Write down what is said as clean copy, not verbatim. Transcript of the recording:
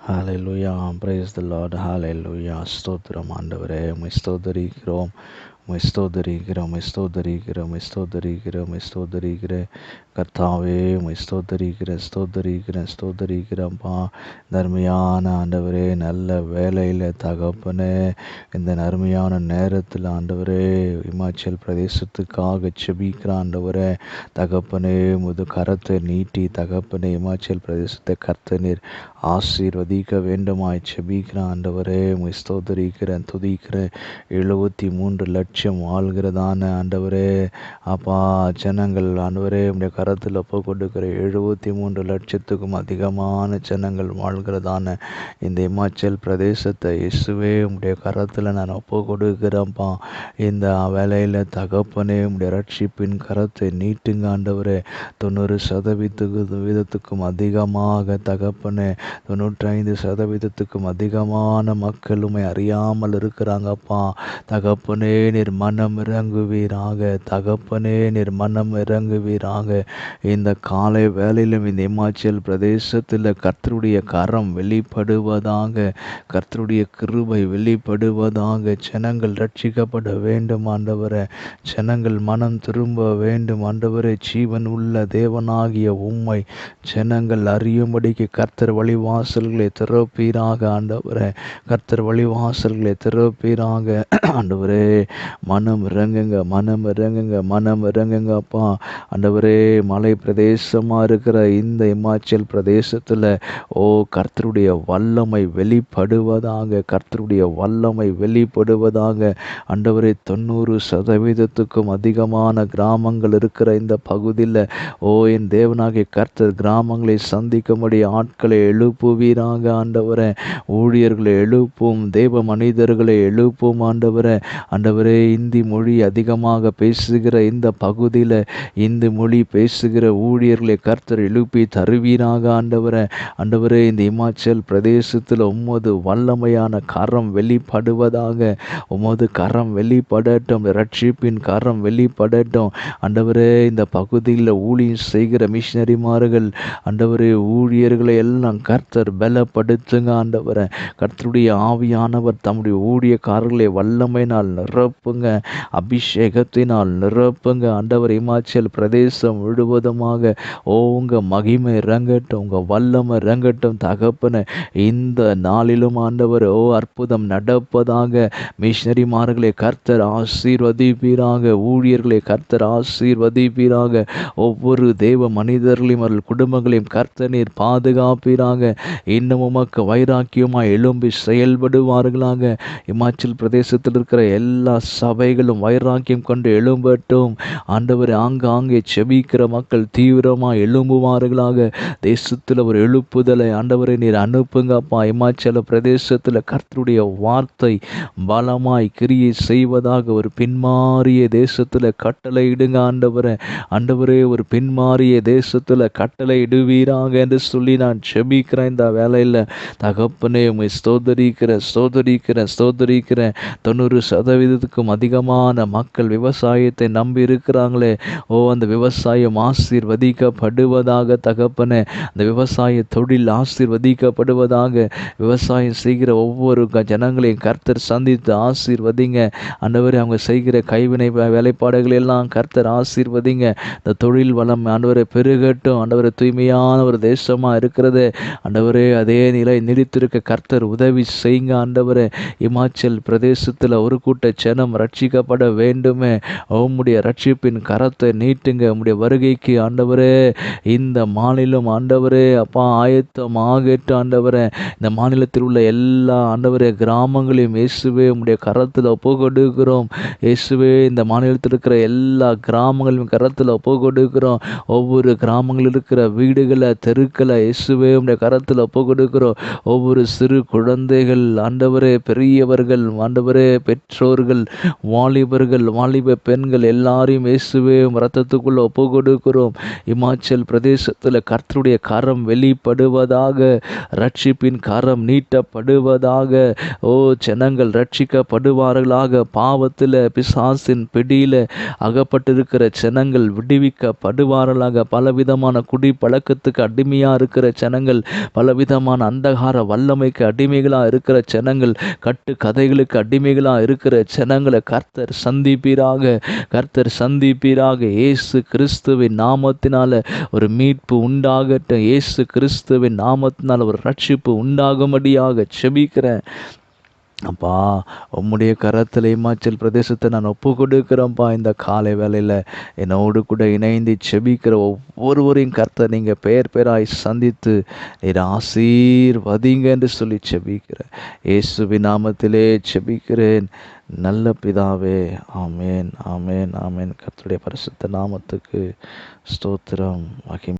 Hallelujah. Praise the Lord. ஹalleluya. ஸ்தோத்திரம் ஆண்டவரே. உம்மை ஸ்தோத்தரிக்கிறோம். உம்மை ஸ்தோத்தரிக்கிறோம். உம்மை ஸ்தோத்தரிக்கிறோம். உம்மை ஸ்தோத்தரிக்கிறோம். உம்மை ஸ்தோத்தரிக்கிறேன். கர்த்தாவே உம்மை ஸ்தோத்தரிக்கிறேன். ஸ்தோத்தரிக்கிறேன். ஸ்தோத்தரிக்கிறேன்ப்பா. நன்மையான ஆண்டவரே, நல்ல வேலையில் தகப்பனே, இந்த நன்மையான நேரத்தில் ஆண்டவரே, இமாச்சல் பிரதேசத்துக்காக செபிக்கிற ஆண்டவரே, தகப்பனே முது கரத்தை நீட்டி தகப்பனே இமாச்சல் பிரதேசத்தை கர்த்தனீர் ஆசீர்வதிக்க வேண்டுமாய் செபிக்கிற ஆண்டவரே, உம்மை ஸ்தோத்தரிக்கிறேன், துதிக்கிறேன். 73 லட்சம் வாழ்கிறதான ஆண்டவரே அப்பா, ஜனங்கள் ஆண்டவரே உடைய கரத்தில் ஒப்பு கொடுக்கிற 73 லட்சத்துக்கும் அதிகமான ஜனங்கள் வாழ்கிறதான இந்த இமாச்சல் பிரதேசத்தை இயேசுவே உடைய கரத்தில் நான் ஒப்பு கொடுக்கிறேன்ப்பா. இந்த வேலையில் தகப்பனே உடைய ரட்சிப்பின் கரத்தை நீட்டுங்க ஆண்டவரே. 90% அதிகமாக தகப்பனே, 95% அதிகமான மக்கள் உம்மை அறியாமல் இருக்கிறாங்கப்பா. தகப்பனே நீர் மனம் இறங்குவீராக. தகப்பனே நீர் மனம் இறங்குவீராக. இந்த காலை வேளையிலும் இந்த இமாச்சல் பிரதேசத்தில் கர்த்தருடைய கரம் வெளிப்படுவதாக, கர்த்தருடைய கிருபை வெளிப்படுவதாக. ஜனங்கள் ரட்சிக்கப்பட வேண்டும் ஆண்டவரே. ஜனங்கள் மனம் திரும்ப வேண்டும் ஆண்டவரே. ஜீவன் உள்ள தேவனாகிய உம்மை ஜனங்கள் அறியும்படிக்கு கர்த்தர் வழிவாசல்களை திறப்பீராக ஆண்டவரே. கர்த்தர் வழிவாசல்களை திறப்பீராக ஆண்டவரே. மனம் இறங்குங்க, மனம் இறங்குங்க, மனம் இறங்குங்க அப்பா. ஆண்டவரே, மலை பிரதேசமாக இருக்கிற இந்த இமாச்சல் பிரதேசத்தில் கர்த்தருடைய வல்லமை வெளிப்படுவதாக, கர்த்தருடைய வல்லமை வெளிப்படுவதாக ஆண்டவரே. 90% அதிகமான கிராமங்கள் இருக்கிற இந்த பகுதியில் என் தேவனாகிய கர்த்தர் கிராமங்களை சந்திக்கும்படி ஆட்களை எழுப்புவீராக ஆண்டவரே. ஊழியர்களை எழுப்பும், தேவ மனிதர்களை எழுப்பும் ஆண்டவரே. ஆண்டவரே, இந்தி மொழி அதிகமாக பேசுகிற இந்த பகுதியில் இந்தி மொழி பேசுகிற ஊழியர்களை கர்த்தர் எழுப்பி தருவீராக ஆண்டவரே. ஆண்டவரே, இந்த இமாச்சல் பிரதேசத்தில் உமது வல்லமையான கரம் வெளிப்படுவதாக. உமது கரம் வெளிப்படட்டும், ரட்சிப்பின் கரம் வெளிப்படட்டும் ஆண்டவரே. இந்த பகுதியில் ஊழியம் செய்கிற மிஷனரிமார்கள் ஆண்டவரே, ஊழியர்களை எல்லாம் கர்த்தர் பலப்படுத்துங்க ஆண்டவரே. கர்த்தருடைய ஆவியானவர் தம்முடைய ஊழியக்காரர்களை வல்லமையினால் நிரப்புங்க, அபிஷேகத்தினால் நிரப்புங்க ஆண்டவர். இமாச்சல் பிரதேசம் முழுவதுமாக உங்க மகிமை இறங்கட்டும், உங்க வல்லமை இறங்கட்டும் தகப்பன. இந்த நாளிலும் ஆண்டவர் அற்புதம் நடப்பதாக. மிஷனரிமார்களை கர்த்தர் ஆசீர்வதிப்பீராக, ஊழியர்களை கர்த்தர் ஆசீர்வதிப்பீராக. ஒவ்வொரு தேவ மனிதர்களையும் அவர்கள் குடும்பங்களையும் கர்த்தர் நீர் பாதுகாப்பீராக. இன்னும் உமக்கு வைராக்கியமாய் எழும்பி செயல்படுவார்களாக. இமாச்சல் பிரதேசத்தில் இருக்கிற எல்லா சபைகளும் வைராக்கியம் கொண்டு எழும்பட்டும் ஆண்டவர். ஆங்காங்கே செபிக்கிற மக்கள் தீவிரமாக எழும்புவார்களாக. தேசத்தில் ஒரு எழுப்புதலை ஆண்டவரை நீர் அனுப்புங்கப்பா. இமாச்சல பிரதேசத்தில் கர்த்தருடைய வார்த்தை பலமாய் கிரியை செய்வதாக ஒரு பின்மாறிய தேசத்தில் கட்டளை இடுங்க ஆண்டவரே. ஆண்டவரே, ஒரு பின்மாறிய தேசத்தில் கட்டளை இடுவீராக என்று சொல்லி நான் செபிக்கிறேன். இந்த வேலையில் தகப்பனே உம்மை ஸ்தோத்தரிக்கிறேன், ஸ்தோத்தரிக்கிறேன், ஸ்தோத்தரிக்கிறேன். 90% அதிகமான மக்கள் விவசாயத்தை நம்பி இருக்கிறாங்களே, அந்த விவசாயம் ஆசீர்வதிக்கப்படுவதாக தகப்பனே. அந்த விவசாய தொழில் ஆசீர்வதிக்கப்படுவதாக. விவசாயம் செய்கிற ஒவ்வொரு ஜனங்களையும் கர்த்தர் சந்தித்து ஆசீர்வதிங்க ஆண்டவரே. அவங்க செய்கிற கைவினை வேலைப்பாடுகள் எல்லாம் கர்த்தர் ஆசீர்வதிங்க. இந்த தொழில் வளம் ஆண்டவரை பெருகட்டும் ஆண்டவரை. தூய்மையான ஒரு தேசமாக இருக்கிறது ஆண்டவரே. அதே நிலை நீடித்திருக்க கர்த்தர் உதவி செய்யுங்க ஆண்டவரே. இமாச்சல் பிரதேசத்தில் ஒரு கூட்ட ஜனம் ரட்சிக்கப்பட வேண்டுமே. உம்முடைய ரட்சிப்பின் கரத்தை நீட்டுங்க. உம்முடைய வருகைக்கு ஆண்டவரே இந்த மாநிலம் ஆண்டவரே அப்பா ஆயத்தம் ஆகட்டு ஆண்டவரே. இந்த மாநிலத்தில் உள்ள எல்லா ஆண்டவரே கிராமங்களையும் இயேசுவே உம்முடைய கரத்தில் ஒப்பு கொடுக்கிறோம். இயேசுவே, இந்த மாநிலத்தில் இருக்கிற எல்லா கிராமங்களையும் கரத்தில் ஒப்பு கொடுக்கிறோம். ஒவ்வொரு கிராமங்களில் இருக்கிற வீடுகளை, தெருக்களை இயேசுவே உம்முடைய கரத்தில் ஒப்பு கொடுக்கிறோம். ஒவ்வொரு சிறு குழந்தைகள் ஆண்டவரே, பெரியவர்கள் ஆண்டவரே, பெற்றோர்கள் வாலிபர்கள், வாலிப பெண்கள் எல்லாரையும் இயேசுவே உம் இரத்தத்துக்குள்ள ஒப்பு கொடுக்கிறோம். இமாச்சல் பிரதேசத்தில் கர்த்தருடைய கரம் வெளிப்படுவதாக, ரட்சிப்பின் கரம் நீட்டப்படுவதாக. ஓ, ஜனங்கள் ரட்சிக்கப்படுவார்களாக. பாவத்தில் பிசாசின் பிடியில் அகப்பட்டிருக்கிற ஜனங்கள் விடுவிக்கப்படுவார்களாக. பலவிதமான குடி பழக்கத்துக்கு அடிமையாக இருக்கிற ஜனங்கள், பலவிதமான அந்தகார வல்லமைக்கு அடிமைகளாக இருக்கிற ஜனங்கள், கட்டு கதைகளுக்கு அடிமைகளாக இருக்கிற ஜனங்களை கர்த்தர் சந்திப்பீராக, கர்த்தர் சந்திப்பீராக. இயேசு கிறிஸ்துவின் நாமத்தினால ஒரு மீட்பு உண்டாகட்டும். இயேசு கிறிஸ்துவின் நாமத்தினால ஒரு ரட்சிப்பு உண்டாகும்படியாக செபிக்கிறேன். அப்பா, உம்முடைய கரத்தில் இமாச்சல் பிரதேசத்தை நான் ஒப்பு கொடுக்கிறேன்ப்பா. இந்த காலை வேளையில் என்னோடு கூட இணைந்து செபிக்கிற ஒவ்வொருவரையும் கர்த்தர் நீங்கள் பெயர் பெயராய் சந்தித்து நீர் ஆசீர்வதிங்க என்று சொல்லி செபிக்கிறேன். இயேசுவின் நாமத்திலே செபிக்கிறேன் நல்ல பிதாவே. ஆமேன், ஆமேன், ஆமேன். கர்த்தருடைய பரிசுத்த நாமத்துக்கு ஸ்தோத்திரம், மகிமை.